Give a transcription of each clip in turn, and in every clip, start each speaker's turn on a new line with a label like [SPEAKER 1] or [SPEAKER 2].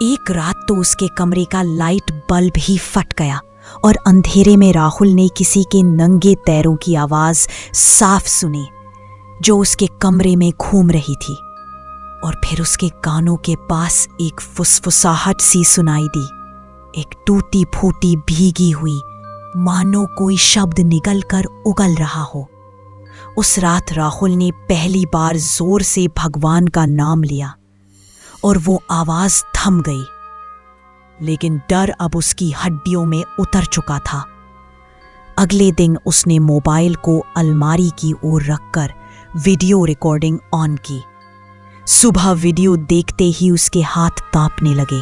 [SPEAKER 1] एक रात तो उसके कमरे का लाइट बल्ब ही फट गया और अंधेरे में राहुल ने किसी के नंगे पैरों की आवाज साफ सुनी जो उसके कमरे में घूम रही थी। और फिर उसके कानों के पास एक फुसफुसाहट सी सुनाई दी, एक टूटी फूटी भीगी हुई, मानो कोई शब्द निकल कर उगल रहा हो। उस रात राहुल ने पहली बार जोर से भगवान का नाम लिया और वो आवाज थम गई, लेकिन डर अब उसकी हड्डियों में उतर चुका था। अगले दिन उसने मोबाइल को अलमारी की ओर रखकर वीडियो रिकॉर्डिंग ऑन की। सुबह वीडियो देखते ही उसके हाथ कांपने लगे।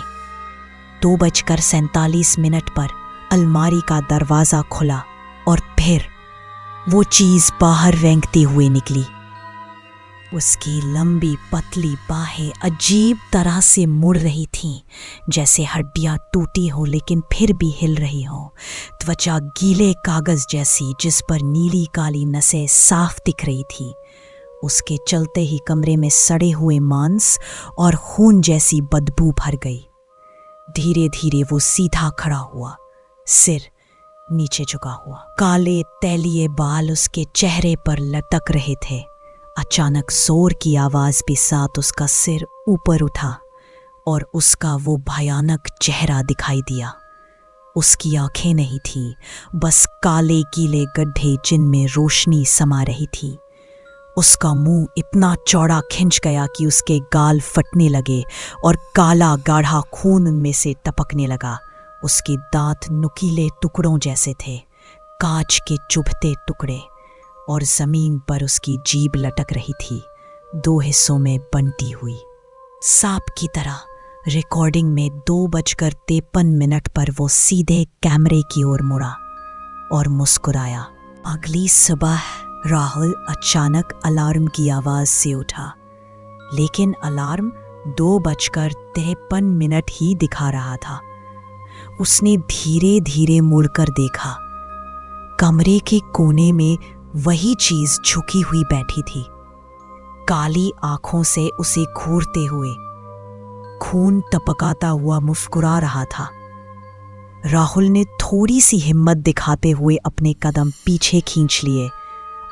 [SPEAKER 1] 2:47 पर अलमारी का दरवाजा खुला और फिर वो चीज बाहर रेंगते हुए निकली। उसकी लंबी पतली बाहें अजीब तरह से मुड़ रही थीं, जैसे हड्डियां टूटी हो लेकिन फिर भी हिल रही हो। त्वचा गीले कागज जैसी जिस पर नीली काली नसें साफ दिख रही थी। उसके चलते ही कमरे में सड़े हुए मांस और खून जैसी बदबू भर गई। धीरे धीरे वो सीधा खड़ा हुआ, सिर नीचे झुका हुआ। काले तैलिए बाल उसके चेहरे पर लटक रहे थे। अचानक जोर की आवाज के साथ उसका सिर ऊपर उठा और उसका वो भयानक चेहरा दिखाई दिया। उसकी आंखें नहीं थी, बस काले गीले गड्ढे जिनमें रोशनी समा रही थी। उसका मुंह इतना चौड़ा खिंच गया कि उसके गाल फटने लगे और काला गाढ़ा खून उनमें से टपकने लगा। उसके दांत नुकीले टुकड़ों जैसे थे, कांच के चुभते टुकड़े, और जमीन पर उसकी जीभ लटक रही थी, 2 हिस्सों में बंटी हुई, सांप की तरह। रिकॉर्डिंग में 2:53 पर वो सीधे कैमरे की ओर मुड़ा और मुस्कुराया। अगली सुबह राहुल अचानक अलार्म की आवाज से उठा, लेकिन अलार्म 2:53 ही दिखा रहा था। उसने धीरे धीरे मुड़कर देखा। कमरे के कोने में वही चीज झुकी हुई बैठी थी, काली आंखों से उसे घूरते हुए, खून टपकाता हुआ मुस्कुरा रहा था। राहुल ने थोड़ी सी हिम्मत दिखाते हुए अपने कदम पीछे खींच लिए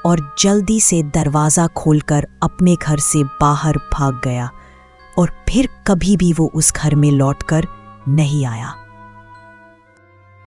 [SPEAKER 1] और जल्दी से दरवाजा खोलकर अपने घर से बाहर भाग गया और फिर कभी भी वो उस घर में लौटकर नहीं आया।